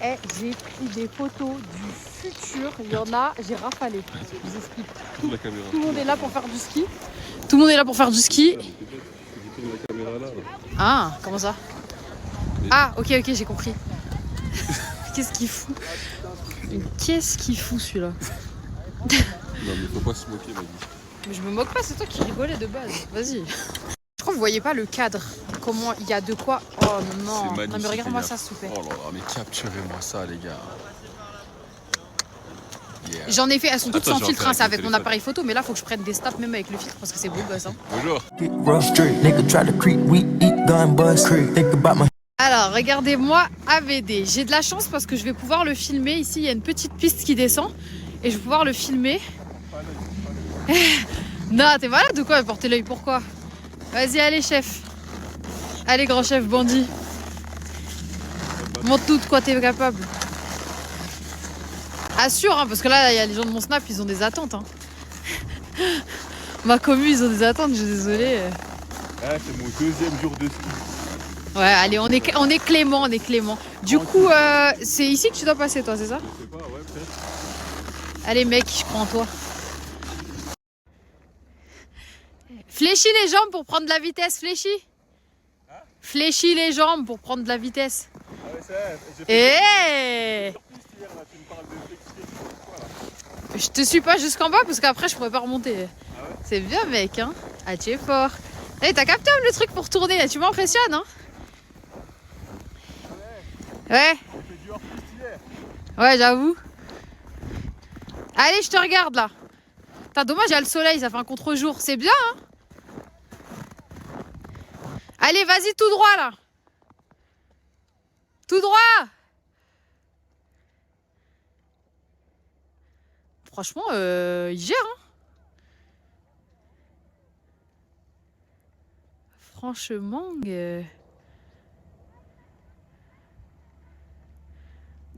Eh, j'ai pris des photos du futur. Il y en a, j'ai rafalé. Je vous explique. Tout le monde est là pour faire du ski. Tout le monde est là pour faire du ski. Ah, comment ça? Ah, ok, j'ai compris. Qu'est-ce qu'il fout? Qu'est-ce qu'il fout celui-là? Non mais faut pas se moquer, Maggie. Mais je me moque pas, c'est toi qui rigolais de base. Vas-y. Je crois que vous voyez pas le cadre. Comment il y a de quoi. Oh non. Non mais regarde-moi ça s'il vous plaît. Oh là là, mais capturez-moi ça les gars. Yeah. J'en ai fait, elles sont toutes sans filtre, hein, c'est avec mon téléphone. appareil photo, mais là faut que je prenne des snaps même avec le filtre parce que c'est beau gosse. Hein. Bonjour. Alors regardez-moi AVD. J'ai de la chance parce que je vais pouvoir le filmer. Ici il y a une petite piste qui descend et je vais pouvoir le filmer. Non, t'es malade ou quoi? Portez l'œil, pourquoi? Vas-y, allez chef. Allez grand chef bandit. Montre-nous de quoi t'es capable. Assure, hein, parce que là, il y a les gens de mon snap, ils ont des attentes. Hein. Ma commu, ils ont des attentes, je suis désolée. Ah, c'est mon deuxième jour de ski. Ouais, allez, on est clément, on est clément. Du coup, c'est ici que tu dois passer, toi, c'est ça? Je sais pas, ouais, peut-être. Allez, mec, je crois en toi. Fléchis les jambes pour prendre de la vitesse, fléchis. Hein? Fléchis les jambes pour prendre de la vitesse. Ah ouais, c'est vrai. Je te suis pas jusqu'en bas parce qu'après je pourrais pas remonter. Ah ouais? C'est bien mec hein. Ah tu es fort. Hey, t'as capté le truc pour tourner, tu m'impressionnes hein. Ouais. Ouais j'avoue. Allez je te regarde là. Putain dommage il y a le soleil, ça fait un contre-jour. C'est bien hein. Allez vas-y tout droit là. Tout droit. Franchement, il gère. Hein. Franchement.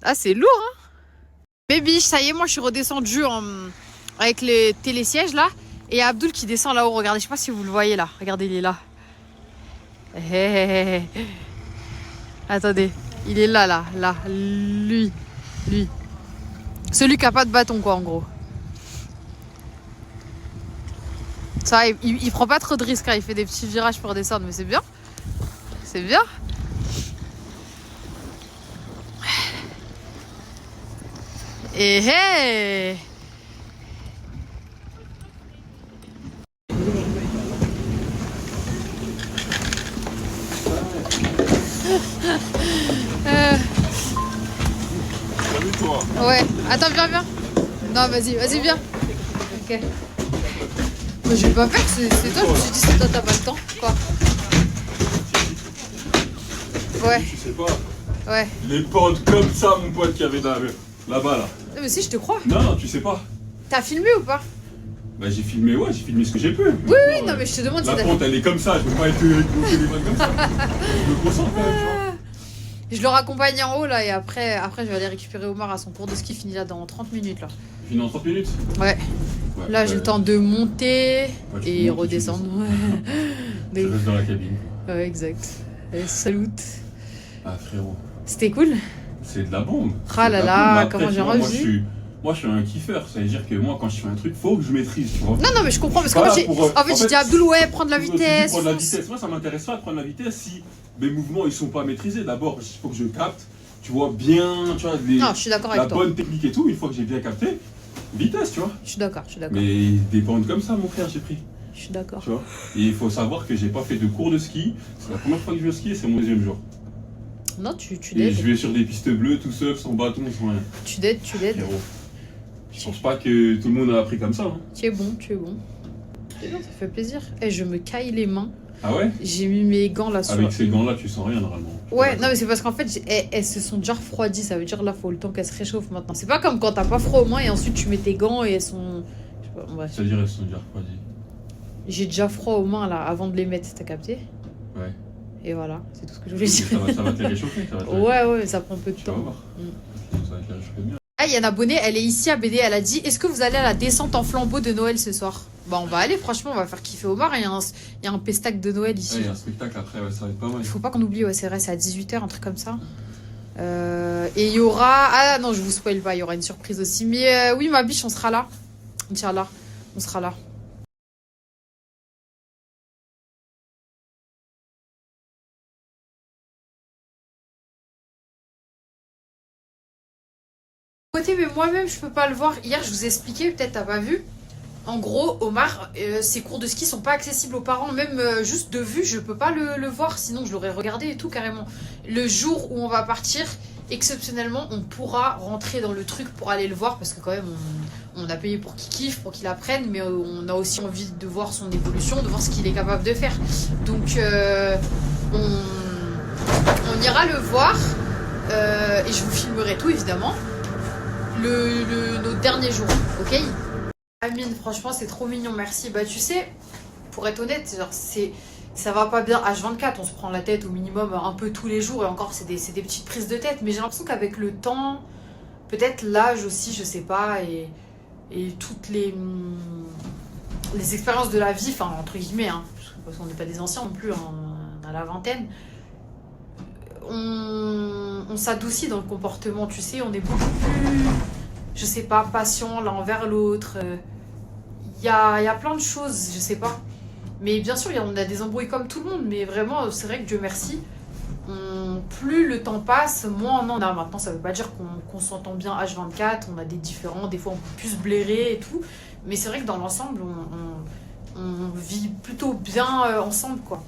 Ah, c'est lourd. Hein. Baby, ça y est, moi je suis redescendue avec les télésièges là. Et il y a Abdul qui descend là-haut. Regardez, je sais pas si vous le voyez là. Regardez, il est là. Attendez, il est là, là. Lui. Celui qui a pas de bâton, quoi, en gros. Ça, il prend pas trop de risques, hein. Il fait des petits virages pour descendre, mais c'est bien. C'est bien. Et hey! Salut toi. Ouais, attends, viens. Non, vas-y, viens. Ok. Mais j'ai pas fait que c'est toi, je me suis dit c'est toi, t'as pas le temps. Quoi? Ouais. Tu sais pas. Ouais. Les pentes comme ça, mon pote, qui avait là-bas là. Non, mais si, je te crois. Non, tu sais pas. T'as filmé ou pas? Bah j'ai filmé ce que j'ai pu. Oui, non, mais je te demande si la t'as pente elle est comme ça, je peux pas être avec mon téléphone comme ça. Je me concentre quand même, tu vois. Je le raccompagne en haut là et après je vais aller récupérer Omar à son cours de ski fini là dans 30 minutes là. Fini en 30 minutes. Ouais. Là j'ai le temps de monter et montes, redescendre. Je reste dans la cabine. Ouais, exact. Et salut. Ah frérot. C'était cool. C'est de la bombe. Ah là là, comment j'ai envie. Moi je suis un kiffeur, ça veut dire que moi quand je fais un truc, faut que je maîtrise, tu vois. Non, mais je comprends parce qu'en fait, j'ai dit à Abdul, ouais, prendre la vitesse. Prendre la vitesse, moi ça m'intéresse pas de prendre la vitesse si mes mouvements ils sont pas maîtrisés. D'abord, il faut que je capte, tu vois, bien, tu vois, non, je suis d'accord avec la bonne technique et tout. Une fois que j'ai bien capté, vitesse, tu vois. Je suis d'accord. Mais des pentes comme ça, mon frère, j'ai pris. Je suis d'accord. Tu vois. Et il faut savoir que j'ai pas fait de cours de ski. C'est la première fois que je vais au ski et c'est mon deuxième jour. Non, tu Et l'aides. je vais sur des pistes bleues tout seul, sans bâton, sans rien. Tu l'aides. Frérot. Je pense pas que tout le monde a appris comme ça. Hein. Tu es bon. C'est bien, ça fait plaisir. Et je me caille les mains. Ah ouais? J'ai mis mes gants là sur. Avec ces gants là, tu sens rien normalement. Ouais, non, mais c'est parce qu'en fait, elles se sont déjà refroidies. Ça veut dire là, faut le temps qu'elles se réchauffent maintenant. C'est pas comme quand t'as pas froid aux mains et ensuite tu mets tes gants et elles sont. Je sais pas, bref. C'est-à-dire, elles sont déjà refroidies. J'ai déjà froid aux mains là avant de les mettre, t'as capté? Ouais. Et voilà, c'est tout ce que je voulais dire. Ça va te les réchauffer, Ouais, ça prend un peu de Tu temps. vas voir. Ça va te les réchauffer bien. Ah, il y a une abonnée, elle est ici à BD, elle a dit est-ce que vous allez à la descente en flambeau de Noël ce soir? Bah on va aller, franchement, on va faire kiffer Omar, il y a un pestac de Noël ici. Il y a un spectacle après, ouais, ça va être pas mal. Il faut pas qu'on oublie, ouais, c'est vrai, c'est à 18h, un truc comme ça. Et il y aura... Ah non, je vous spoil pas, il y aura une surprise aussi. Mais oui, ma biche, on sera là. Inch'Allah, on sera là. Côté, mais moi-même, je peux pas le voir. Hier, je vous ai expliqué, peut-être t'as pas vu. En gros, Omar, ses cours de ski sont pas accessibles aux parents. Même juste de vue, je peux pas le voir. Sinon, je l'aurais regardé et tout, carrément. Le jour où on va partir, exceptionnellement, on pourra rentrer dans le truc pour aller le voir. Parce que quand même, on a payé pour qu'il kiffe, pour qu'il apprenne. Mais on a aussi envie de voir son évolution, de voir ce qu'il est capable de faire. Donc, on ira le voir. Et je vous filmerai tout, évidemment. Nos derniers jours, ok? Amine, franchement, c'est trop mignon, merci. Bah, tu sais, pour être honnête, genre, ça va pas bien. H24, on se prend la tête au minimum un peu tous les jours. Et encore, c'est des petites prises de tête. Mais j'ai l'impression qu'avec le temps, peut-être l'âge aussi, je sais pas, et toutes les expériences de la vie, enfin, entre guillemets, hein, parce qu'on n'est pas des anciens non plus, hein, on a la vingtaine, on s'adoucit dans le comportement, tu sais, on est beaucoup plus, je sais pas, patient l'un envers l'autre. Il y a plein de choses, je sais pas. Mais bien sûr, on a des embrouilles comme tout le monde, mais vraiment, c'est vrai que Dieu merci, plus le temps passe, moins on en a. Maintenant, ça veut pas dire qu'on s'entend bien H24, on a des différends, des fois on peut plus se blairer et tout. Mais c'est vrai que dans l'ensemble, on vit plutôt bien ensemble, quoi.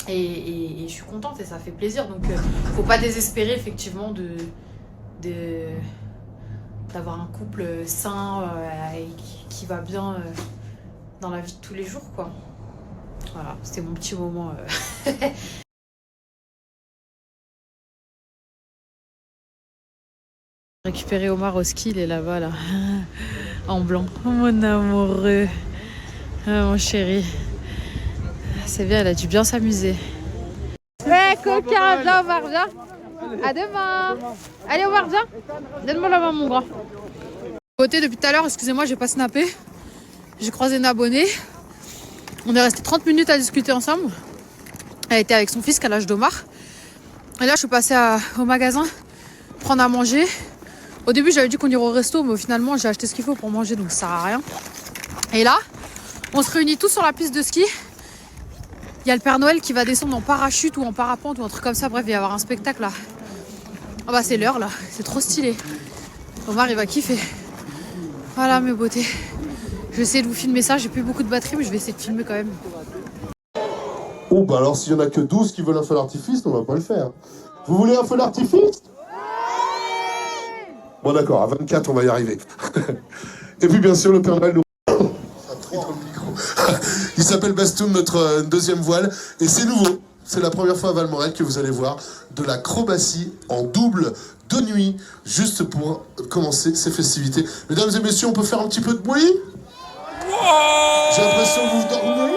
Et je suis contente et ça fait plaisir. Donc, faut pas désespérer, effectivement, d'avoir un couple sain et qui va bien dans la vie de tous les jours, quoi. Voilà, c'était mon petit moment. Récupérer Omar au ski, il est là-bas, là, en blanc. Oh, mon amoureux, oh, mon chéri. C'est bien, elle a dû bien s'amuser. Ouais, coquin, viens Omar, viens. À demain. Allez Omar, viens. Donne-moi la main, mon grand. Côté depuis tout à l'heure, excusez-moi, j'ai pas snappé. J'ai croisé une abonnée. On est resté 30 minutes à discuter ensemble. Elle était avec son fils qui a l'âge d'Omar. Et là, je suis passée au magasin prendre à manger. Au début, j'avais dit qu'on irait au resto, mais finalement, j'ai acheté ce qu'il faut pour manger, donc ça sert à rien. Et là, on se réunit tous sur la piste de ski. Il y a le Père Noël qui va descendre en parachute ou en parapente ou un truc comme ça. Bref, il va y avoir un spectacle là. Ah bah, c'est l'heure là. C'est trop stylé. Omar, il va kiffer. Voilà mes beautés. Je vais essayer de vous filmer ça. J'ai plus beaucoup de batterie, mais je vais essayer de filmer quand même. Oh bah alors s'il y en a que 12 qui veulent un feu d'artifice, on va pas le faire. Vous voulez un feu d'artifice? Bon d'accord, à 24 on va y arriver. Et puis bien sûr le Père Noël nous... Il s'appelle Bastoun, notre deuxième voile, et c'est nouveau. C'est la première fois à Valmorel que vous allez voir de l'acrobatie en double de nuit, juste pour commencer ces festivités. Mesdames et messieurs, on peut faire un petit peu de bruit? J'ai l'impression que vous dormez.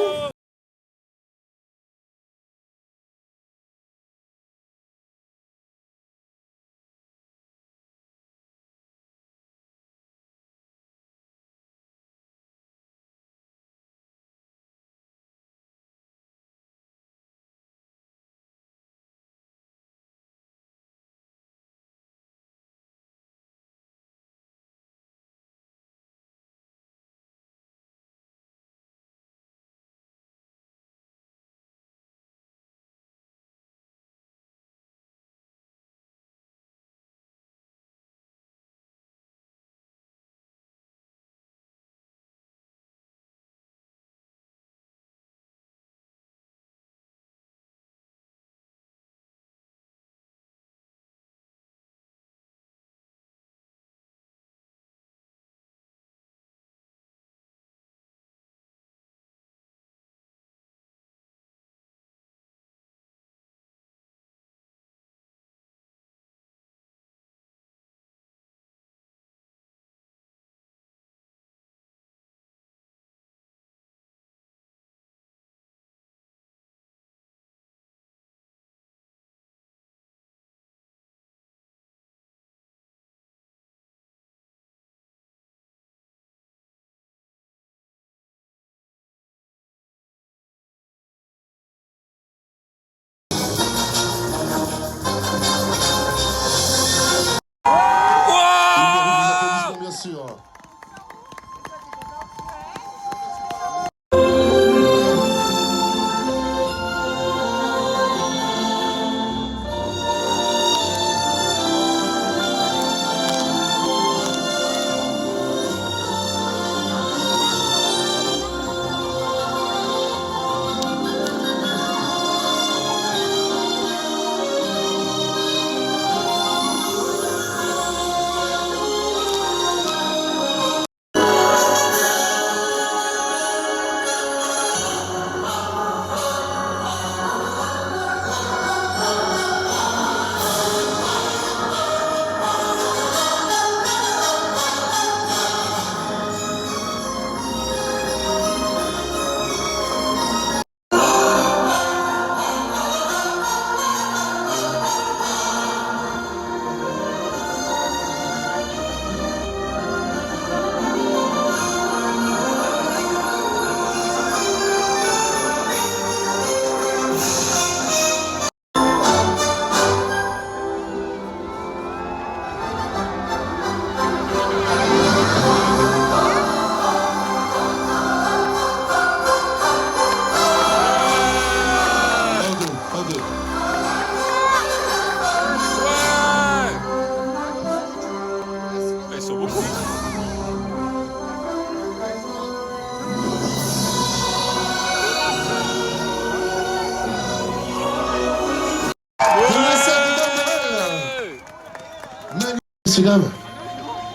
Messieurs, dames,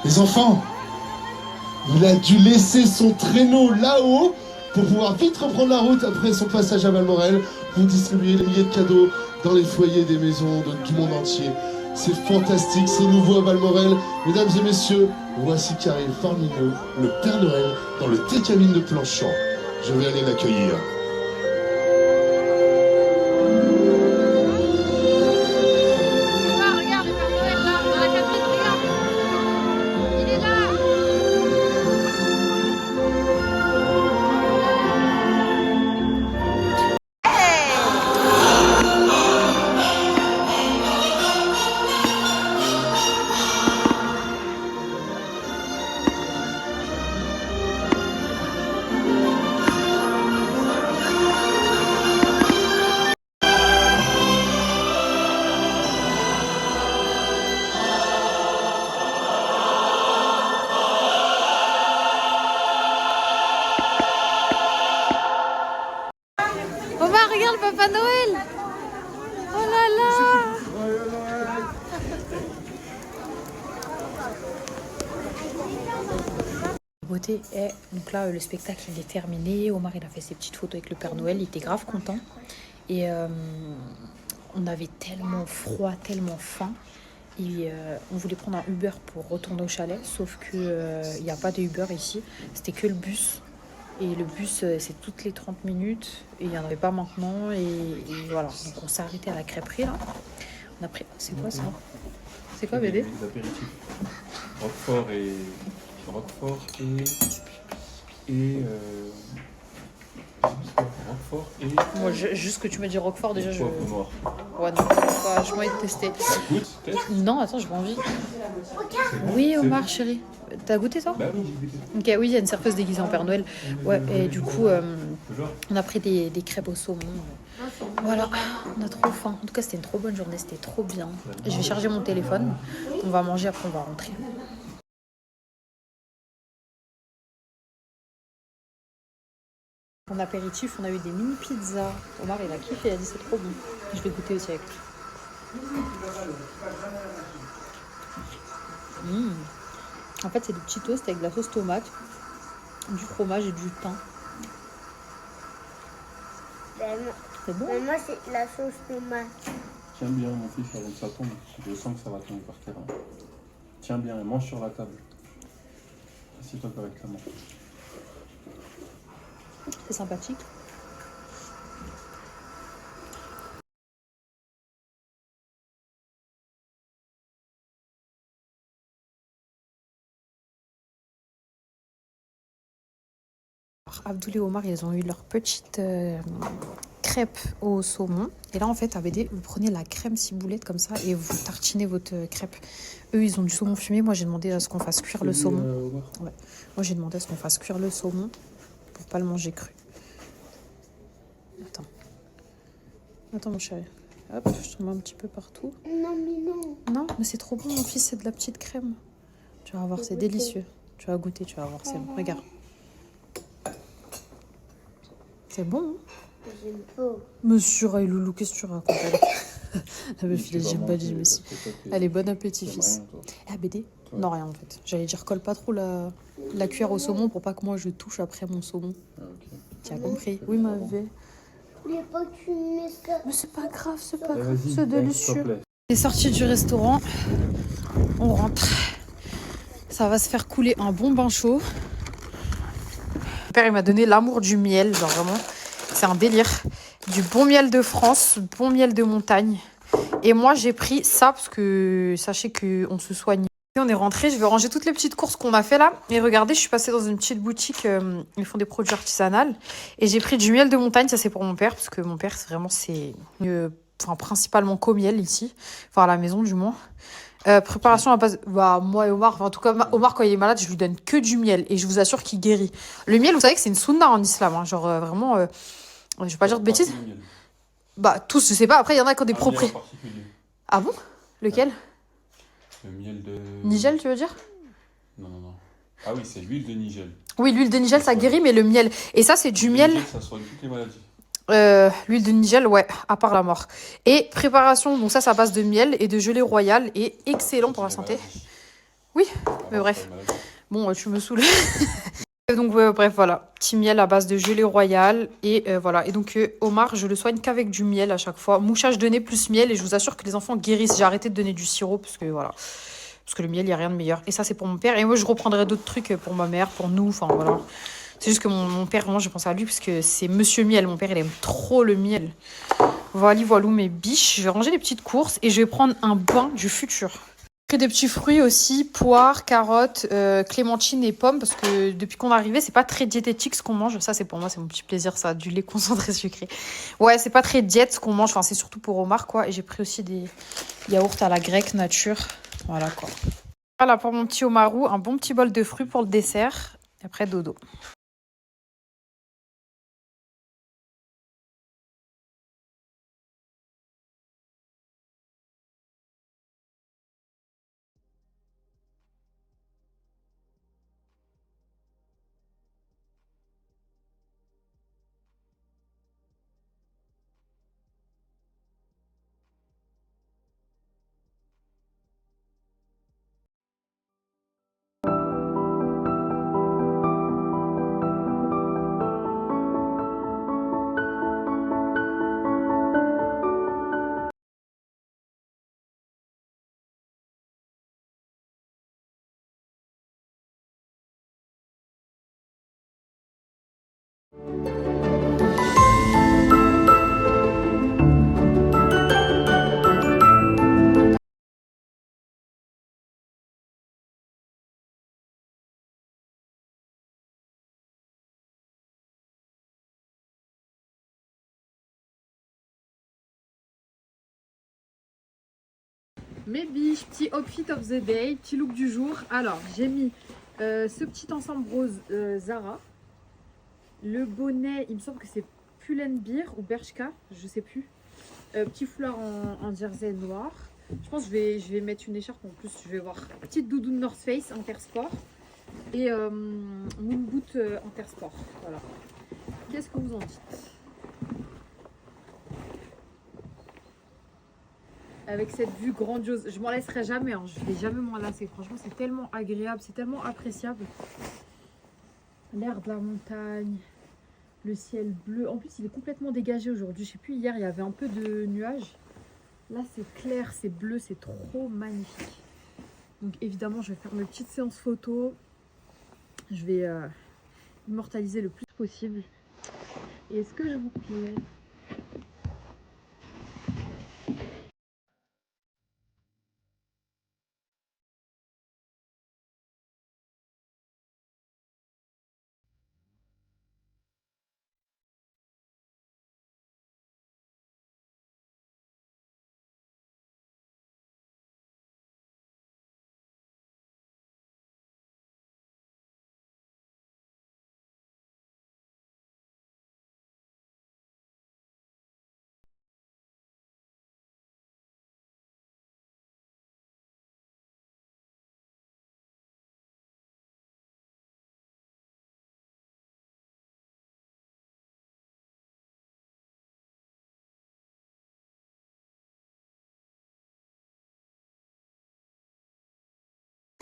les enfants, il a dû laisser son traîneau là-haut pour pouvoir vite reprendre la route après son passage à Valmorel pour distribuer les milliers de cadeaux dans les foyers des maisons du monde entier. C'est fantastique, c'est nouveau à Valmorel. Mesdames et messieurs, voici qu'arrive parmi nous le Père Noël dans le télécabine de Planchon. Je vais aller l'accueillir. Regarde, le Père Noël là, dans la cabine, regarde. Il est là. Omar, regarde Papa Noël. Oh là là. La beauté est, donc là le spectacle il est terminé, Omar il a fait ses petites photos avec le Père Noël, il était grave content et on avait tellement froid, tellement faim et on voulait prendre un Uber pour retourner au chalet, sauf que il n'y a pas de Uber ici, c'était que le bus et le bus c'est toutes les 30 minutes et il n'y en avait pas maintenant et voilà, donc on s'est arrêté à la crêperie là, on a pris, c'est quoi ça? C'est quoi bébé? Des apéritifs. Roquefort et Roquefort et Moi juste que tu me dis Roquefort déjà je... poivre noir. Ouais non, pas, je m'en ai testé. Goûte, teste. Non attends j'ai pas envie. Oui Omar chérie, t'as goûté ça? Bah oui, j'ai goûté. Ok oui il y a une serveuse déguisée en Père Noël. Ouais et du coup Genre. on a pris des crêpes au saumon. Voilà, on a trop faim. En tout cas c'était une trop bonne journée, c'était trop bien. Je vais charger mon téléphone, on va manger après on va rentrer. En apéritif, on a eu des mini pizzas. Omar, il a kiffé, il a dit c'est trop bon. Je vais goûter aussi avec lui. En fait, c'est des petits toasts avec de la sauce tomate, du fromage et du thym. C'est bon. Mais moi, c'est la sauce tomate. Tiens bien, mon fils, avant que ça tombe. Je sens que ça va tomber par terre. Tiens bien et mange sur la table. Assieds-toi correctement. C'est sympathique. Abdoul et Omar, ils ont eu leur petite crêpe au saumon. Et là, en fait, ABD, vous prenez la crème ciboulette comme ça et vous tartinez votre crêpe. Eux, ils ont du saumon fumé. Moi, j'ai demandé à ce qu'on fasse cuire le saumon. Ouais. Moi, j'ai demandé à ce qu'on fasse cuire le saumon pour pas le manger cru. Attends. Attends, mon chéri. Hop, je te mets un petit peu partout. Non, mais non. Non, mais c'est trop bon, mon fils, c'est de la petite crème. Tu vas voir, c'est délicieux. Tu vas goûter, tu vas voir, c'est bon. Regarde. C'est bon, hein? J'aime pas. Monsieur Rayloulou, qu'est-ce que tu racontes? La meuf, il a dit pas dit, mais si. Allez, bon appétit, fils. Ah, BD? Non, rien en fait. J'allais dire, colle pas trop la cuillère au saumon pour pas que moi je touche après mon saumon. Ah, ok. Tu as compris? Oui, ma vie. Mais pas que tu mets ça. Mais c'est pas grave, c'est pas grave, Vas-y, c'est s'il te délicieux. plaît. On est sorti du restaurant, on rentre. Ça va se faire couler un bon bain chaud. Mon père, il m'a donné l'amour du miel, genre vraiment, c'est un délire. Du bon miel de France, bon miel de montagne. Et moi, j'ai pris ça parce que sachez qu'on se soigne. On est rentré, je vais ranger toutes les petites courses qu'on a fait là. Et regardez, je suis passée dans une petite boutique, ils font des produits artisanaux. Et j'ai pris du miel de montagne, ça c'est pour mon père, parce que mon père, c'est vraiment, principalement qu'au miel ici. Enfin, à la maison du moins. Préparation à base... Bah, moi et Omar, en tout cas, Omar, quand il est malade, je lui donne que du miel. Et je vous assure qu'il guérit. Le miel, vous savez que c'est une sunna en islam. Hein, genre, vraiment... je vais pas dire de bêtises. Bah, tous, je sais pas. Après, il y en a qui ont des propriétés. Ah bon? Lequel? Le miel de... Nigel, tu veux dire? Non. Ah oui, c'est l'huile de Nigel. Oui, l'huile de Nigel, ça guérit, mais le miel... Et ça, c'est du miel... Ça soigne toutes les maladies. L'huile de Nigel, ouais, à part la mort. Et préparation, donc ça, c'est à base de miel et de gelée royale et excellent pour la santé. Oui, mais bref. Bon, tu me saoules. Donc bref, voilà, petit miel à base de gelée royale et voilà. Et donc Omar, je le soigne qu'avec du miel à chaque fois. Mouchage de nez plus miel et je vous assure que les enfants guérissent. J'ai arrêté de donner du sirop parce que voilà, parce que le miel, il n'y a rien de meilleur. Et ça, c'est pour mon père. Et moi, je reprendrai d'autres trucs pour ma mère, pour nous, enfin voilà. C'est juste que mon père, moi, j'ai pensé à lui parce que c'est Monsieur Miel. Mon père, il aime trop le miel. Voilà, voilà mes biches. Je vais ranger les petites courses et je vais prendre un bain du futur. J'ai pris des petits fruits aussi, poires, carottes, clémentines et pommes, parce que depuis qu'on est arrivé, c'est pas très diététique ce qu'on mange. Ça, c'est pour moi, c'est mon petit plaisir, ça, du lait concentré sucré. Ouais, c'est pas très diète ce qu'on mange, enfin, c'est surtout pour Omar, quoi. Et j'ai pris aussi des yaourts à la grecque nature. Voilà, quoi. Voilà pour mon petit Omarou, un bon petit bol de fruits pour le dessert. Et après, dodo. Mes biches, petit outfit of the day, petit look du jour. Alors, j'ai mis ce petit ensemble rose Zara. Le bonnet, il me semble que c'est Pull&Bear ou Bershka, je sais plus. Petit foulard en jersey noir. Je pense que je vais mettre une écharpe en plus, je vais voir. Petite doudoune North Face Intersport. Et moon boot Intersport. Voilà. Qu'est-ce que vous en dites? Avec cette vue grandiose, je m'en laisserai jamais, hein. Je vais jamais m'en lasser. Franchement, c'est tellement agréable, c'est tellement appréciable. L'air de la montagne, le ciel bleu. En plus, il est complètement dégagé aujourd'hui. Je sais plus, hier, il y avait un peu de nuages. Là, c'est clair, c'est bleu, c'est trop magnifique. Donc, évidemment, je vais faire mes petites séances photo. Je vais immortaliser le plus possible. Et est-ce que je vous plais?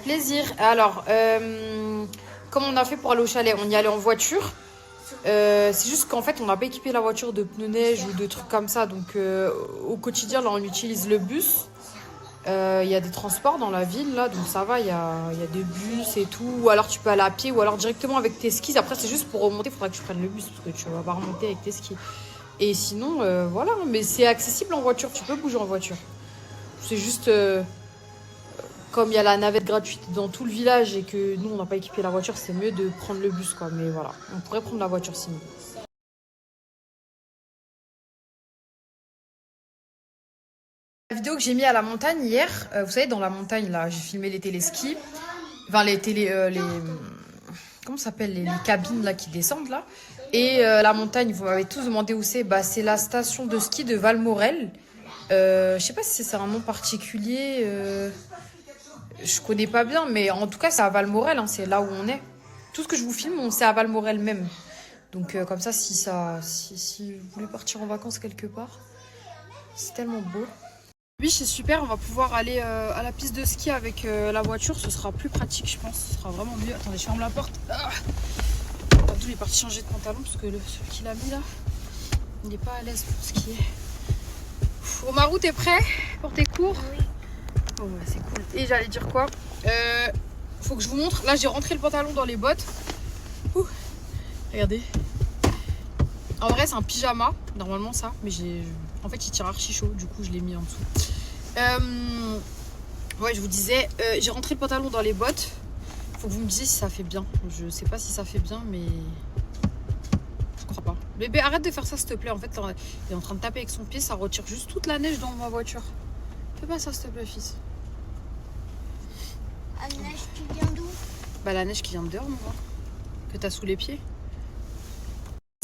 Plaisir. Alors, comme on a fait pour aller au chalet, on y allait en voiture. C'est juste qu'en fait, on n'a pas équipé la voiture de pneus neige ou de trucs comme ça. Donc, au quotidien, là, on utilise le bus. Il y a des transports dans la ville, là, donc ça va. Il y a des bus et tout. Ou alors, tu peux aller à pied ou alors directement avec tes skis. Après, c'est juste pour remonter, il faudra que tu prennes le bus parce que tu vas pas remonter avec tes skis. Et sinon, voilà. Mais c'est accessible en voiture. Tu peux bouger en voiture. C'est juste... comme il y a la navette gratuite dans tout le village et que nous, on n'a pas équipé la voiture, c'est mieux de prendre le bus, quoi. Mais voilà, on pourrait prendre la voiture sinon. La vidéo que j'ai mis à la montagne hier, vous savez, dans la montagne, là, j'ai filmé les téléskis. Enfin, comment ça s'appelle, les cabines, là, qui descendent, là. Et la montagne, vous m'avez tous demandé où c'est. Bah, c'est la station de ski de Valmorel. Je sais pas si c'est un nom particulier... Je connais pas bien, mais en tout cas, c'est à Valmorel, hein, c'est là où on est. Tout ce que je vous filme, c'est à Valmorel même. Donc, comme ça, si vous voulez partir en vacances quelque part, c'est tellement beau. Oui, c'est super, on va pouvoir aller à la piste de ski avec la voiture, ce sera plus pratique je pense, ce sera vraiment mieux. Attendez, je ferme la porte. Abdou est parti changer de pantalon parce que celui qu'il a mis là, il n'est pas à l'aise pour skier. Omarou, t'es prêt pour tes cours? Oui. Oh ouais, c'est cool. Et j'allais dire quoi? Faut que je vous montre, là j'ai rentré le pantalon dans les bottes. Ouh. Regardez. En vrai c'est un pyjama, normalement ça, mais en fait il tire archi chaud, du coup je l'ai mis en dessous. Ouais, je vous disais, j'ai rentré le pantalon dans les bottes. Faut que vous me disiez si ça fait bien. Je sais pas si ça fait bien, mais je crois pas. Bébé, arrête de faire ça s'il te plaît. En fait, il est en train de taper avec son pied, ça retire juste toute la neige dans ma voiture. Fais pas ça s'il te plaît, fils. La neige qui vient d'où? Bah la neige qui vient de dehors, mon gars. Que t'as sous les pieds.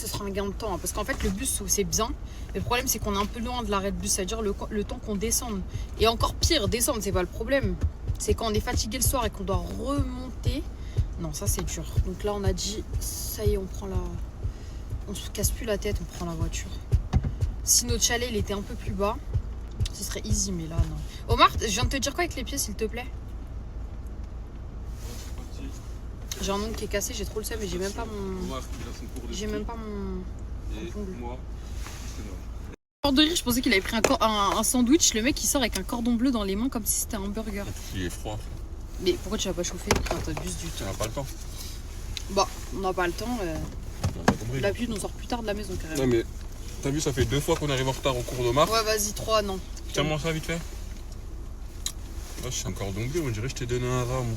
Ce sera un gain de temps, hein, parce qu'en fait le bus c'est bien, mais le problème c'est qu'on est un peu loin de l'arrêt de bus, c'est-à-dire le temps qu'on descende. Et encore pire, descendre c'est pas le problème, c'est quand on est fatigué le soir et qu'on doit remonter. Non, ça c'est dur. Donc là on a dit, ça y est, on se casse plus la tête, on prend la voiture. Si notre chalet il était un peu plus bas, ce serait easy, mais là non. Omar, je viens de te dire quoi avec les pieds s'il te plaît? J'ai un ongle qui est cassé, j'ai trop le seum et j'ai même pas mon... J'ai même pas mon... Hors de rire, je pensais qu'il avait pris un sandwich. Le mec il sort avec un cordon bleu dans les mains comme si c'était un burger. Il est froid. Mais pourquoi tu vas pas chauffer? T'abuses du Tu temps. n'as pas le temps. Bah, on n'a pas le temps. On a compris. La pluie nous sort plus tard de la maison carrément. Non mais, t'as vu, ça fait 2 fois qu'on arrive en retard au cours de mars. Ouais, vas-y, 3, non. Tiens-moi ça vite fait. Là, je suis encore bleu, on dirait que je t'ai donné un rat. Mon...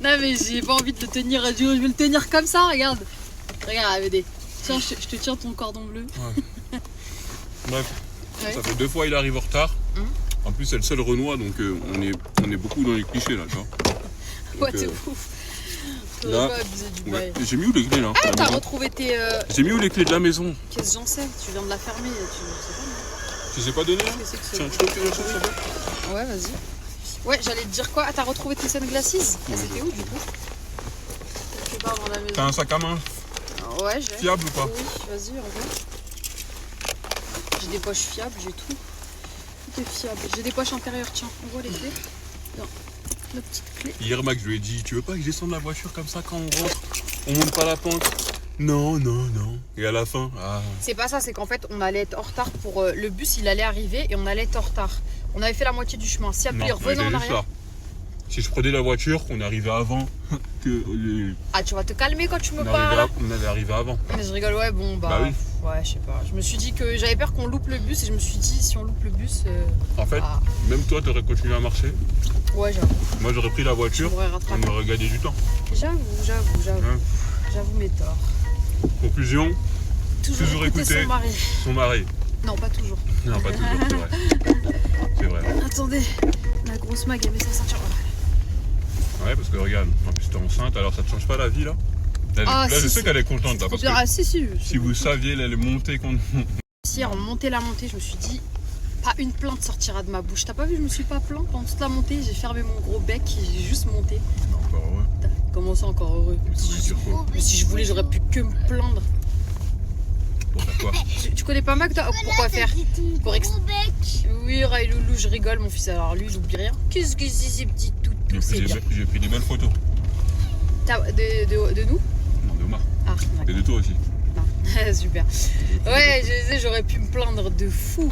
Non mais j'ai pas envie de le tenir, je vais le tenir comme ça, regarde. Regarde, AVD. Tiens, je te tiens ton cordon bleu. Ouais. Bref, Ouais. ça fait 2 fois il arrive en retard. En plus, c'est le seul Renoir, donc on est beaucoup dans les clichés là, tu vois. Ouais, Donc, t'es ouf. là, Pas abuser du ouais. bail. J'ai mis où les clés là? Ah, la t'as maison retrouvé tes J'ai mis où les clés de la maison? caisses j'en sais, tu viens de la fermer. Tu Tu les ai pas données là? sais que c'est... Tiens, tu peux faire ça, ça va? Ouais, vas-y. Ouais, j'allais te dire quoi? Ah, t'as retrouvé tes sunglasses? Ouais. C'était où du coup? Quelque part dans la maison. T'as un sac à main Ouais, j'ai. fiable ou pas? Oui, vas-y, regarde. J'ai des poches fiables, j'ai tout. Tout est fiable. J'ai des poches intérieures, tiens, on voit les clés. Non, la petite clé. Hier, Max, je lui ai dit, tu veux pas que je descende la voiture comme ça quand on rentre? On monte pas la pente? Non, non, non. Et à la fin, ah. C'est pas ça, c'est qu'en fait, on allait être en retard pour le bus, il allait arriver et on allait être en retard. On avait fait la moitié du chemin. Si Abdou Non, revenait en juste arrière. là. Si je prenais la voiture, on arrivait avant que les... Ah, tu vas te calmer quand tu me on parles. allait arriver avant. Mais je rigole, ouais, bon, bah. Bah oui. Ouais, je sais pas. Je me suis dit que j'avais peur qu'on loupe le bus et je me suis dit, si on loupe le bus. En fait, Ah. même toi, t'aurais continué à marcher. Ouais, j'avoue. Moi, j'aurais pris la Je voiture. m'aurais On rattrapé. aurait gagné du temps. J'avoue. Hein. J'avoue mes torts. Conclusion, Toujours écouter. son mari. son mari. Non, pas toujours. Non, pas toujours, c'est vrai. C'est vrai. Attendez, la grosse mag, elle met sa ceinture. Ouais, parce que regarde, en plus t'es enceinte, alors ça te change pas la vie là? Là, Ah, là, si, je sais si. qu'elle est contente là, parce que Ah, si. si vous saviez, elle est montée contre... Hier, on montait la montée, je me suis dit, pas une plainte sortira de ma bouche. T'as pas vu, je me suis pas plaint pendant toute la montée, j'ai fermé mon gros bec et j'ai juste monté. Encore heureux. Comment ça, encore heureux? Mais tu voulais dire quoi? Mais si je voulais, j'aurais pu que me plaindre. Pour faire quoi? Tu connais pas Mac, toi? Pourquoi faire? Pour Gros bec. Oui, Ray Loulou, je rigole, mon fils. Alors lui, il oublie rien. Qu'est-ce que c'est ces petits toutous? C'est bien. J'ai pris des belles photos. De nous? Non, de Omar. Ah, Et d'accord. de toi aussi. Non. Super. Ouais, je disais, j'aurais pu me plaindre de fou.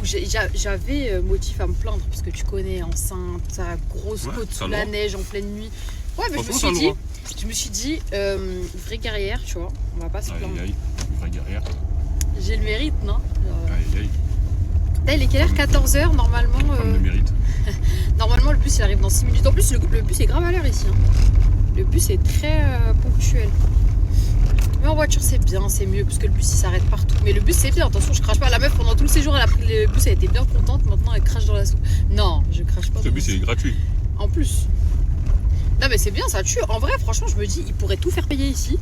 J'avais motif à me plaindre parce que tu connais, enceinte, sa grosse Ouais, côte t'as sous le la droit. neige en pleine nuit. Ouais, mais Franchement, t'as le droit. je me suis dit, vraie guerrière, tu vois, on va pas se plaindre. Aïe, aïe, une vraie guerrière. J'ai le mérite, non? Aïe, aïe, Là, il est quelle heure? 14h normalement. femme de mérite. Normalement, le bus il arrive dans 6 minutes. En plus, le bus est grave à l'heure ici. Hein. Le bus est très ponctuel. Mais en voiture, c'est bien, c'est mieux parce que le bus il s'arrête partout. Mais le bus, c'est bien. Attention, je crache pas. La meuf, pendant tout le séjour, elle a pris le bus, elle était bien contente. Maintenant, elle crache dans la soupe. Non, je crache pas. Ce dans bus la est soupe. gratuit. En plus. Non, mais c'est bien, ça tue. En vrai, franchement, je me dis, ils pourraient tout faire payer ici.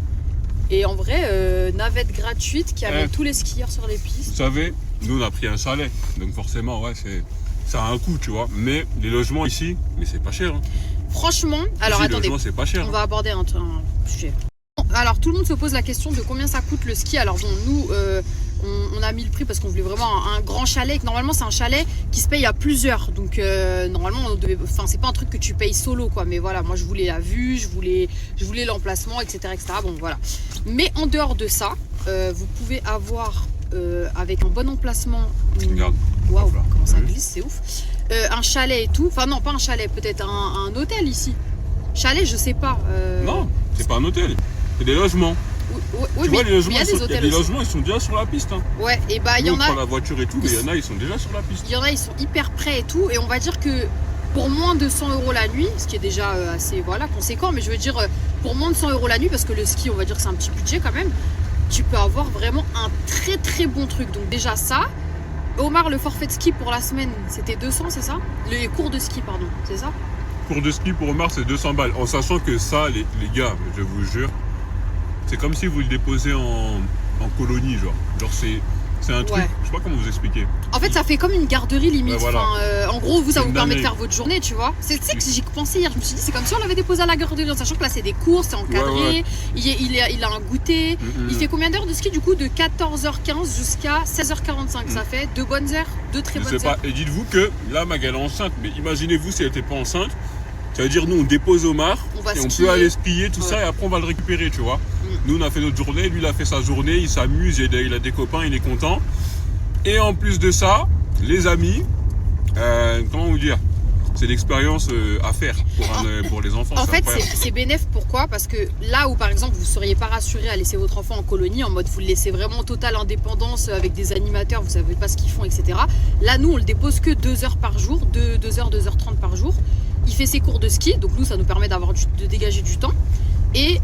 Et en vrai, navette gratuite qui amène tous les skieurs sur les Vous pistes. savez, nous on a pris un chalet. Donc forcément, ouais, ça a un coût, tu vois. Mais les logements ici, mais c'est pas cher. Hein. Franchement, alors Ici, les attendez. logements, c'est pas cher. On va aborder un sujet. Alors tout le monde se pose la question de combien ça coûte le ski. Alors bon, nous, on a mis le prix parce qu'on voulait vraiment un grand chalet. Normalement, c'est un chalet qui se paye à plusieurs. Donc, normalement, c'est pas un truc que tu payes solo, quoi. Mais voilà, moi, je voulais la vue, je voulais l'emplacement, etc., etc. Bon, voilà. Mais en dehors de ça, vous pouvez avoir, avec un bon emplacement... Regarde. Waouh, Voilà. comment ça Oui. glisse, c'est ouf. Un chalet et tout. Enfin, non, pas un chalet, peut-être un hôtel ici. Chalet, je sais pas. Non, c'est pas un hôtel. C'est des logements. Oui, Tu vois, les logements, il y a des il y a hôtels des aussi. logements, ils sont déjà sur la piste. Hein. Ouais, et bah, il y Nous, en on a. prend la voiture et tout, mais il y en a, ils sont déjà sur la piste. Il y en a, ils sont hyper près et tout. Et on va dire que pour moins de 100 € la nuit, ce qui est déjà assez conséquent, mais je veux dire, pour moins de 100 € la nuit, parce que le ski, on va dire que c'est un petit budget quand même, tu peux avoir vraiment un très très bon truc. Donc, déjà ça. Omar, le forfait de ski pour la semaine, c'était 200, c'est ça? Les cours de ski, pardon, c'est ça? Cours de ski pour Omar, c'est 200 balles. En sachant que ça, les gars, je vous jure, c'est comme si vous le déposez en colonie, genre. Genre, c'est un truc, Ouais. je sais pas comment vous expliquer. En fait, ça fait comme une garderie limite. Ouais, voilà. En gros, ça C'est vous une permet de dinguerie. faire votre journée, tu vois. C'est ça que j'y pensé hier. Je me suis dit, c'est comme si on l'avait déposé à la garderie, en sachant que là, c'est des cours, c'est encadré. Ouais. Il a un goûter. Il fait combien d'heures de ski du coup? De 14h15 jusqu'à 16h45. Ça fait 2 bonnes heures, 2 très Je bonnes sais heures. pas. Et dites-vous que là, Magali est enceinte, mais imaginez-vous si elle n'était pas enceinte. Ça veut dire, nous, on dépose Omar On va et on skier. peut aller skier, tout Ouais. ça, et après, on va le récupérer, tu vois. Nous, on a fait notre journée, lui, il a fait sa journée, il s'amuse, il a des copains, il est content. Et en plus de ça, les amis, comment vous dire, c'est l'expérience à faire pour les enfants. En c'est fait, incroyable. c'est bénéf. Pourquoi? Parce que là où, par exemple, vous ne seriez pas rassuré à laisser votre enfant en colonie, en mode vous le laissez vraiment en totale indépendance avec des animateurs, vous ne savez pas ce qu'ils font, etc. Là, nous, on le dépose que 2 heures par jour, 2h, 2h30 par jour. Il fait ses cours de ski, donc nous, ça nous permet de dégager du temps. Et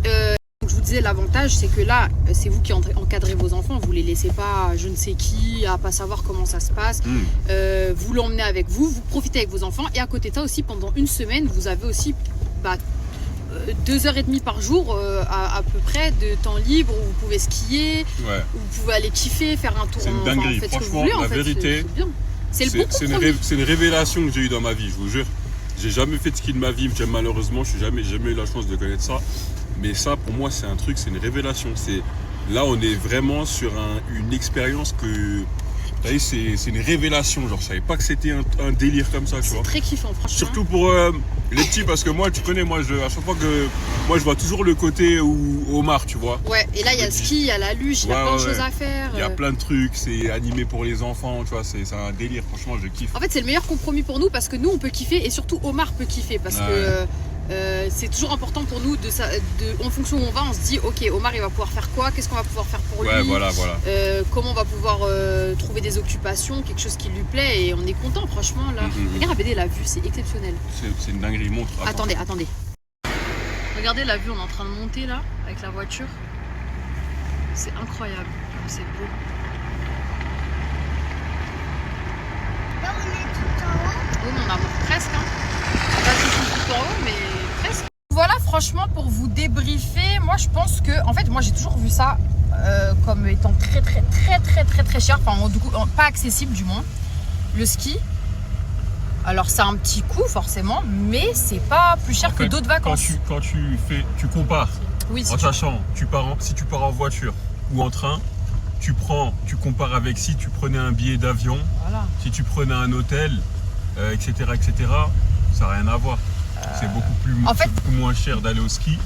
donc, je vous disais, l'avantage, c'est que là, c'est vous qui encadrez vos enfants, vous ne les laissez pas à je ne sais qui, à pas savoir comment ça se passe. Vous l'emmenez avec vous, vous profitez avec vos enfants. Et à côté de ça aussi, pendant une semaine, vous avez aussi 2h30 par jour à peu près de temps libre où vous pouvez skier, Ouais. où vous pouvez aller kiffer, faire un tour. C'est une dinguerie. Faites ce que vous Franchement, voulez, en la fait, vérité, c'est bien. C'est le bon C'est compromis. une révélation que j'ai eue dans ma vie, je vous jure. J'ai jamais fait de ski de ma vie, malheureusement, je n'ai jamais eu la chance de connaître ça. Mais ça, pour moi, c'est un truc, c'est une révélation. Là, on est vraiment sur une expérience que... Vous voyez, c'est une révélation. Genre, je savais pas que c'était un délire comme ça, tu vois. C'est très kiffant, franchement. Surtout pour les petits, parce que moi, tu connais, à chaque fois que... Moi, je vois toujours le côté où Omar, tu vois. Ouais, et là, il y a le ski, il y a la luge, il y a plein de choses à faire. Il y a plein de trucs, c'est animé pour les enfants, tu vois, c'est un délire, franchement, je kiffe. En fait, c'est le meilleur compromis pour nous parce que nous, on peut kiffer et surtout Omar peut kiffer parce que c'est toujours important pour nous en fonction où on va, on se dit ok, Omar il va pouvoir faire quoi, qu'est-ce qu'on va pouvoir faire pour lui, Voilà. comment on va pouvoir trouver des occupations, quelque chose qui lui plaît et on est content franchement là. Regarde ABD, la vue c'est exceptionnel. C'est une dinguerie, montre. Attendez. Regardez la vue, on est en train de monter là avec la voiture. C'est incroyable, c'est beau. Là, on est tout en haut. Oh mon amour, presque Pas tout en haut mais presque. Voilà, franchement pour vous débriefer, moi je pense que, en fait moi j'ai toujours vu ça comme étant très cher, enfin du coup pas accessible du moins, le ski. Alors c'est un petit coût forcément, mais c'est pas plus cher que d'autres vacances. Quand tu compares, Oui, en sachant, si tu pars en voiture ou en train, tu compares avec si tu prenais un billet d'avion, voilà. si tu prenais un hôtel, etc., ça n'a rien à voir. C'est beaucoup moins cher d'aller au ski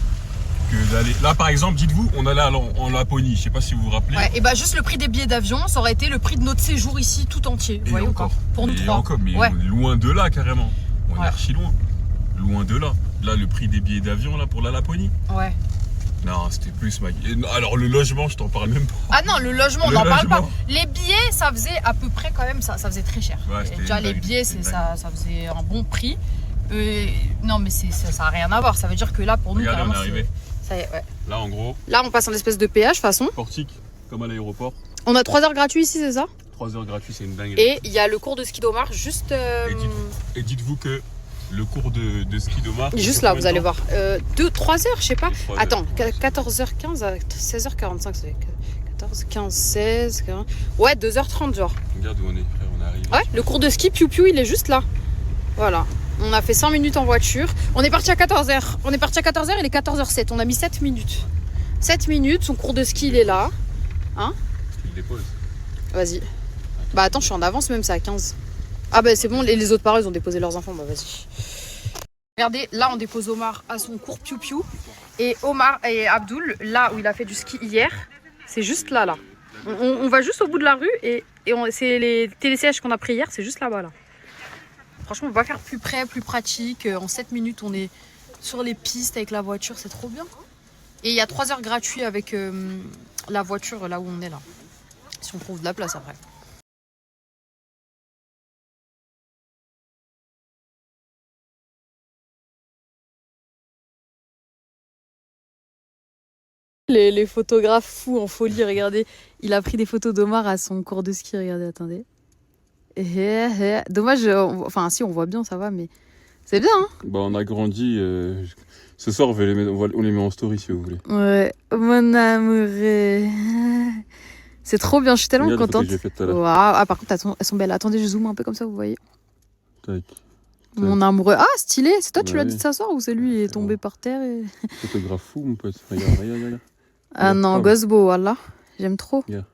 que d'aller... Là, par exemple, dites-vous, on allait en Laponie, je sais pas si vous vous rappelez. Ouais, et bah juste le prix des billets d'avion, ça aurait été le prix de notre séjour ici tout entier. Vous voyez encore. Pour nous trois. Mais ouais. on est loin de là, carrément. On est Ouais. archi loin. Loin de là. Là, le prix des billets d'avion, là, pour la Laponie. Ouais. Non, c'était plus... Alors, le logement, je t'en parle même pas. Ah non, le logement, on Le n'en parle pas. logement. Les billets, ça faisait à peu près quand même, ça faisait très cher. Ouais, Et déjà, les billets, ça faisait un bon prix. Non, mais ça n'a rien à voir. Ça veut dire que là, pour nous, Regardez, on est carrément, arrivé. ça y est, ouais. Là, en gros, Là, on passe en espèce de péage, de toute façon. portique, comme à l'aéroport. On a 3 heures gratuits ici, c'est ça? 3 heures gratuits, c'est une dinguerie. Et il y a le cours de ski d'Omar juste... Et dites-vous que le cours de ski d'Omar... Juste là, vous allez voir. 3 heures, je sais pas. 3 heures. Attends, 14h15 à 16h45, ça fait 14, 15, 16... 15... Ouais, 2h30 genre. Regarde où on est, frère, on arrive. Ouais, le cours de ski piou-piou, il est juste là. Voilà. On a fait 5 minutes en voiture. On est parti à 14h. Il est 14h07. On a mis 7 minutes. 7 minutes, son cours de ski, il est là. Hein? Il dépose. Vas-y. Bah attends, je suis en avance même, c'est à 15. Ah bah c'est bon, les autres pareils, ils ont déposé leurs enfants, bah vas-y. Regardez, là on dépose Omar à son cours piou-piou. Et Omar et Abdul, là où il a fait du ski hier, c'est juste là. On va juste au bout de la rue et c'est les télésièges qu'on a pris hier, c'est juste là-bas là. Franchement, on va faire plus près, plus pratique. En 7 minutes, on est sur les pistes avec la voiture, c'est trop bien. Et il y a 3 heures gratuits avec la voiture là où on est là. Si on trouve de la place après. Les photographes fous en folie, regardez. Il a pris des photos d'Omar à son cours de ski, regardez, attendez. Dommage, enfin si on voit bien, ça va, mais c'est bien, hein. Bah on a grandi, ce soir on les met en story si vous voulez. Ouais, mon amoureux. C'est trop bien, je suis tellement contente. Wow. Ah par contre, elles sont belles, attendez, je zoome un peu comme ça, vous voyez. Tac. Mon amoureux, ah stylé, c'est toi tu l'as dit de s'asseoir ou c'est lui il est tombé par terre et... Photographe fou mon pote, regarde. Ah non, gosse beau, voilà, j'aime trop. Yeah.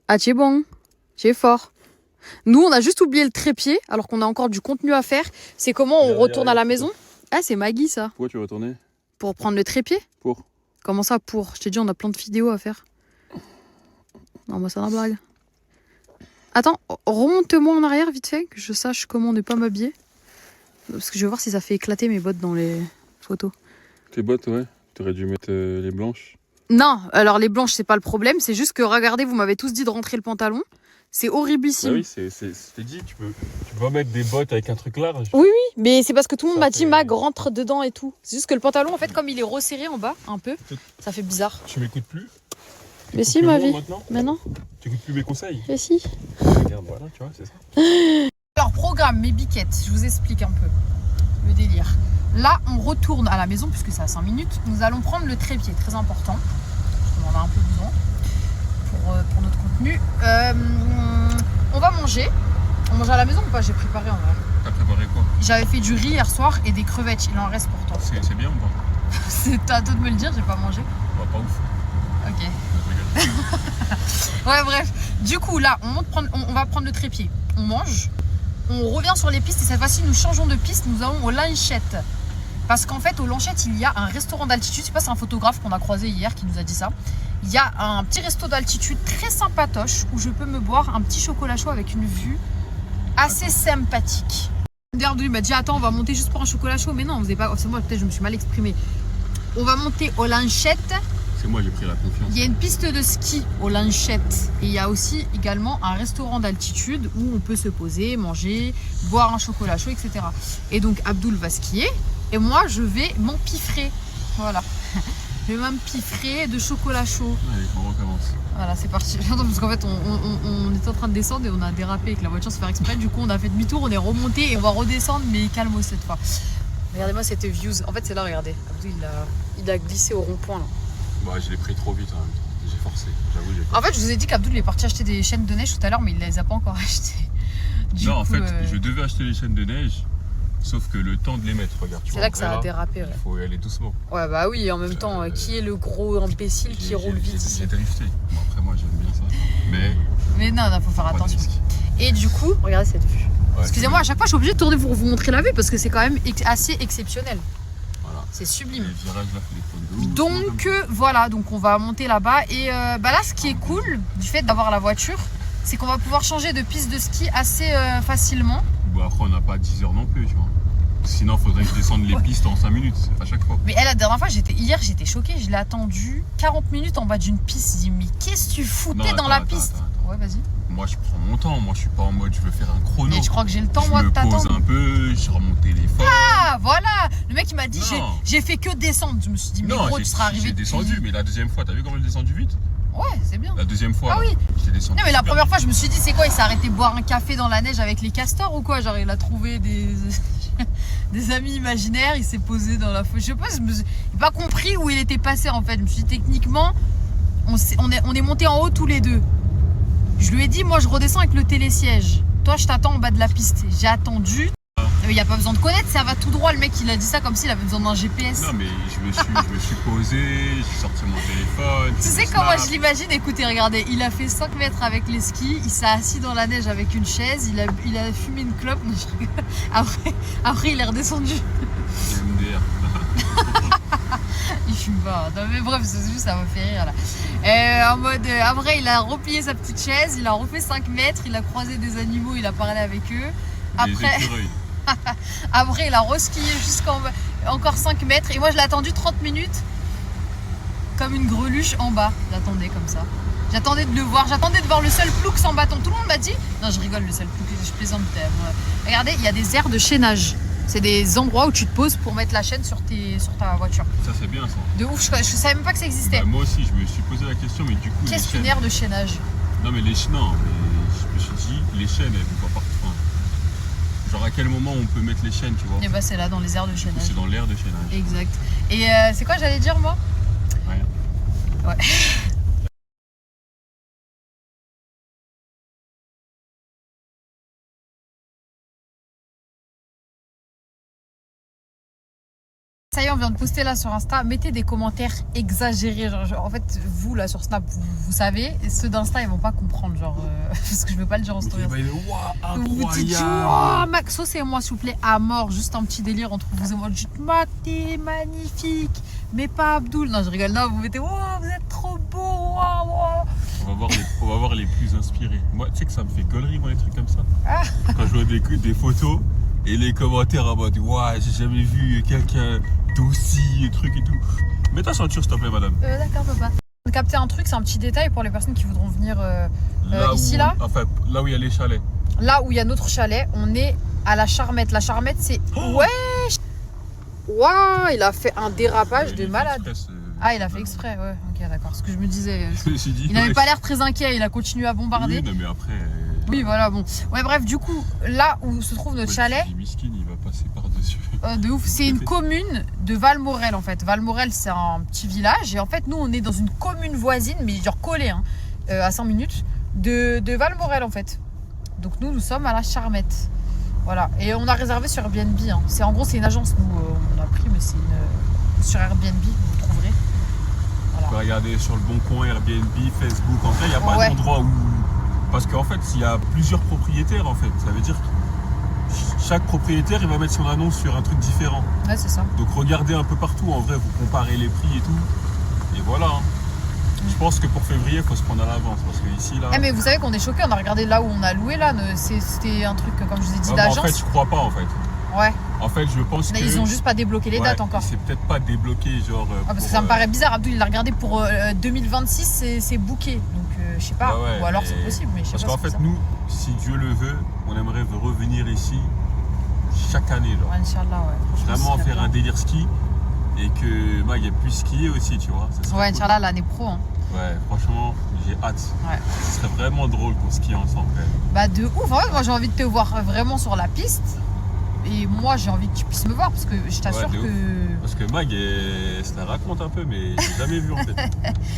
Ah tu es bon, tu es fort. Nous on a juste oublié le trépied alors qu'on a encore du contenu à faire. C'est comment on retourne à la maison. Ah c'est Maggie ça. Pourquoi tu veux retourner? Pour prendre le trépied. Pour? Comment ça pour? Je t'ai dit on a plein de vidéos à faire. Non moi c'est la blague. Attends, remonte-moi en arrière vite fait, que je sache comment ne pas m'habiller. Parce que je veux voir si ça fait éclater mes bottes dans les photos. Tes bottes, ouais. T'aurais dû mettre les blanches. Non, alors les blanches, c'est pas le problème. C'est juste que, regardez, vous m'avez tous dit de rentrer le pantalon. C'est horriblissime. Bah oui, c'était dit, tu peux pas mettre des bottes avec un truc large. Oui, mais c'est parce que tout le monde m'a dit, Mag, rentre dedans et tout. C'est juste que le pantalon, en fait, comme il est resserré en bas, un peu, ça fait bizarre. Tu m'écoutes plus? Mais si, ma vie. Mais non. Tu écoutes plus mes conseils? Mais si. Regarde, voilà, tu vois, c'est ça. Alors, programme, mes biquettes, je vous explique un peu le délire. Là, on retourne à la maison, puisque c'est à 5 minutes. Nous allons prendre le trépied, très important. On en a un peu besoin pour notre contenu. On va manger. On mange à la maison ou pas? J'ai préparé en vrai. T'as préparé quoi? J'avais fait du riz hier soir et des crevettes. Il en reste pour toi. C'est bien ou pas? C'est à toi de me le dire, j'ai pas mangé. Bah, pas ouf. Ok. Ouais, bref. Du coup, là, on va prendre le trépied. On mange. On revient sur les pistes et cette fois-ci, nous changeons de piste. Nous allons aux Lanchettes. Parce qu'en fait, aux Lanchettes, il y a un restaurant d'altitude. Je sais pas, c'est un photographe qu'on a croisé hier qui nous a dit ça. Il y a un petit resto d'altitude très sympatoche où je peux me boire un petit chocolat chaud avec une vue assez sympathique. D'ailleurs, il m'a dit attends, on va monter juste pour un chocolat chaud. Mais non, on faisait pas. C'est moi, peut-être je me suis mal exprimée. On va monter aux Lanchettes. C'est moi, j'ai pris la confiance. Il y a une piste de ski aux Lanchettes. Et il y a aussi également un restaurant d'altitude où on peut se poser, manger, boire un chocolat chaud, etc. Et donc Abdul va skier et moi je vais m'empiffrer. Voilà. Je vais m'empiffrer de chocolat chaud. Allez, on recommence. Voilà, c'est parti. Parce qu'en fait, on était en train de descendre et on a dérapé avec la voiture sans faire exprès. Du coup, on a fait demi-tour, on est remonté et on va redescendre, mais calme cette fois. Regardez-moi cette views. En fait, c'est là, regardez. Abdul, il a glissé au rond-point là. Bah, je l'ai pris trop vite en même temps. J'ai forcé. J'avoue, j'ai forcé. En fait, je vous ai dit qu'Abdul est parti acheter des chaînes de neige tout à l'heure, mais il les a pas encore achetées. Non, en fait, je devais acheter les chaînes de neige, sauf que le temps de les mettre, regarde. C'est là que ça a dérapé. Ouais. Il faut y aller doucement. Ouais, bah oui, en même temps, qui est le gros imbécile qui roule vite ici? J'ai drifté. Bon, après, moi, j'aime bien ça. Mais non, faut faire attention. Et du coup, regardez cette vue. Ouais, excusez-moi, à chaque fois, je suis obligée de tourner pour vous montrer la vue parce que c'est quand même assez exceptionnel. Voilà. C'est sublime. Donc voilà, donc on va monter là-bas et bah là, ce qui est cool du fait d'avoir la voiture, c'est qu'on va pouvoir changer de piste de ski assez facilement. Bon, après, on n'a pas 10 heures non plus, tu vois. Sinon, il faudrait que je descende les pistes en 5 minutes à chaque fois. Mais la dernière fois, hier, j'étais choquée. Je l'ai attendu 40 minutes en bas d'une piste. Je me dis, mais qu'est-ce que tu foutais dans la piste? Ouais, vas-y. Moi, je prends mon temps. Moi, je suis pas en mode je veux faire un chrono. Et je crois que j'ai le temps, moi, de t'attendre. Je me pose un peu, je remonte téléphone. Ah, voilà. Le mec, il m'a dit, j'ai fait que descendre. Je me suis dit, mais gros, tu seras arrivé. J'ai descendu, mais la deuxième fois, t'as vu comment j'ai descendu vite? Ouais, c'est bien. La deuxième fois, ah oui. J'ai descendu. Non, mais la première fois, je me suis dit, c'est quoi? Il s'est arrêté boire un café dans la neige avec les castors ou quoi? Genre, il a trouvé des amis imaginaires, il s'est posé dans la foule. Je sais pas, j'ai pas compris où il était passé en fait. Je me suis dit, techniquement, on est monté en haut tous les deux. Je lui ai dit, moi je redescends avec le télésiège. Toi, je t'attends en bas de la piste. J'ai attendu. Mais il n'y a pas besoin de connaître, ça va tout droit. Le mec, il a dit ça comme s'il avait besoin d'un GPS. Non, mais je me suis posé, j'ai sorti mon téléphone. Tu sais comment je l'imagine? Écoutez, regardez, il a fait 5 mètres avec les skis, il s'est assis dans la neige avec une chaise, il a fumé une clope. Non, je rigole. Après, il est redescendu. MDR. Il fume pas. Non, mais bref, c'est juste, ça m'a fait rire là. En mode, après, il a replié sa petite chaise, il a refait 5 mètres, il a croisé des animaux, il a parlé avec eux. Après, après il a reskié jusqu'en encore 5 mètres. Et moi, je l'ai attendu 30 minutes comme une greluche en bas. J'attendais comme ça. J'attendais de le voir. J'attendais de voir le seul plouc sans bâton. Tout le monde m'a dit. Non, je rigole, le seul plouc, je plaisante. Regardez, il y a des aires de chaînage. C'est des endroits où tu te poses pour mettre la chaîne sur ta voiture. Ça, c'est bien ça. De ouf, je savais même pas que ça existait. Bah, moi aussi, je me suis posé la question, mais du coup. Qu'est-ce qu'une aire de chaînage? Non, mais non, mais je me suis dit, les chaînes, elles vont pas partout. Genre à quel moment on peut mettre les chaînes, tu vois? Et bah, c'est là, dans les aires de chaînage. C'est dans l'aire de chaînage. Exact. Et c'est quoi j'allais dire, moi? Rien. Ouais. Ça y est, on vient de poster là sur Insta. Mettez des commentaires exagérés. En fait, vous là sur Snap, vous savez. Et ceux d'Insta, ils vont pas comprendre. Genre, parce que je veux pas le dire en story. Vous dites, incroyable. Maxos et moi, s'il vous plaît, à mort. Juste un petit délire entre vous et moi. Juste, t'es magnifique. Mais pas Abdoul. Non, je rigole. Non, vous mettez, vous êtes trop beau. On va voir les plus inspirés. Moi, tu sais que ça me fait gaulerie, moi, les trucs comme ça. Quand je vois des photos et les commentaires en mode, j'ai jamais vu quelqu'un d'aussi, truc et tout. Mets ta ceinture, s'il te plaît, madame. D'accord, papa. Capter un truc, c'est un petit détail pour les personnes qui voudront venir ici, là. Enfin, là où il y a les chalets. Là où il y a notre chalet, on est à la Charmette. La Charmette, c'est... Ouais. Waouh, il a fait un dérapage de malade. Il a fait exprès, ouais. Ok, d'accord. Ce que je me disais. Je me suis dit, il n'avait pas l'air très inquiet, il a continué à bombarder. Oui, non, mais après... Oui, voilà, bon. Ouais, bref, du coup, là où se trouve notre chalet... Miskin, il va passer par-dessus. De ouf, c'est une commune de Valmorel, en fait. Valmorel, c'est un petit village. Et en fait, nous, on est dans une commune voisine, mais genre collée, hein, à 5 minutes, de Valmorel, en fait. Donc, nous sommes à la Charmette. Voilà. Et on a réservé sur Airbnb. Hein. En gros, c'est une agence, nous, on a pris, mais c'est sur Airbnb, vous trouverez. Voilà. Tu peux regarder sur le Bon Coin, Airbnb, Facebook. En fait, il n'y a pas d'endroit où... Parce qu'en fait, il y a plusieurs propriétaires, en fait. Ça veut dire que chaque propriétaire, il va mettre son annonce sur un truc différent. Ouais, c'est ça. Donc, regardez un peu partout. En vrai, vous comparez les prix et tout. Et voilà. Hein. Je pense que pour février, il faut se prendre à l'avance. Parce que ici, là... mais vous savez qu'on est choqués. On a regardé là où on a loué, là. C'était un truc, comme je vous ai dit, d'agence. En fait, je crois pas, en fait. Ouais. En fait, je pense que... Ils ont juste pas débloqué les dates encore. C'est peut-être pas débloqué, genre... parce que ça me paraît bizarre. Abdoul, il a regardé pour 2026, c'est booké. Donc, je sais pas. Ou alors c'est possible, mais je sais pas. Parce qu'en fait, nous, si Dieu le veut, on aimerait revenir ici chaque année, genre. Ouais, Inch'Allah, ouais. Vraiment faire un délire ski et que il y a plus skier aussi, tu vois. Ouais, Inch'Allah, l'année pro. Hein. Ouais, franchement, j'ai hâte. Ouais. Ce serait vraiment drôle qu'on skie ensemble. Bah, de ouf. En fait, moi, j'ai envie de te voir vraiment sur la piste. Et moi, j'ai envie que tu puisses me voir parce que je t'assure que... Parce que Mag, ça la raconte un peu, mais j'ai jamais vu en fait.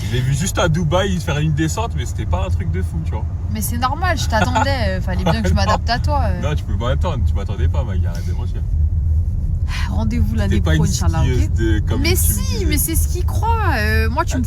Je l'ai vu juste à Dubaï faire une descente, mais c'était pas un truc de fou, tu vois. Mais c'est normal, je t'attendais. Fallait bien que je m'adapte à toi. Non, tu peux pas attendre. Tu m'attendais pas, Mag. Arrête de mentir. Rendez-vous l'année prochaine, Inch'Allah. Okay, Mais si, mais c'est ce qu'il croit. Moi, tu me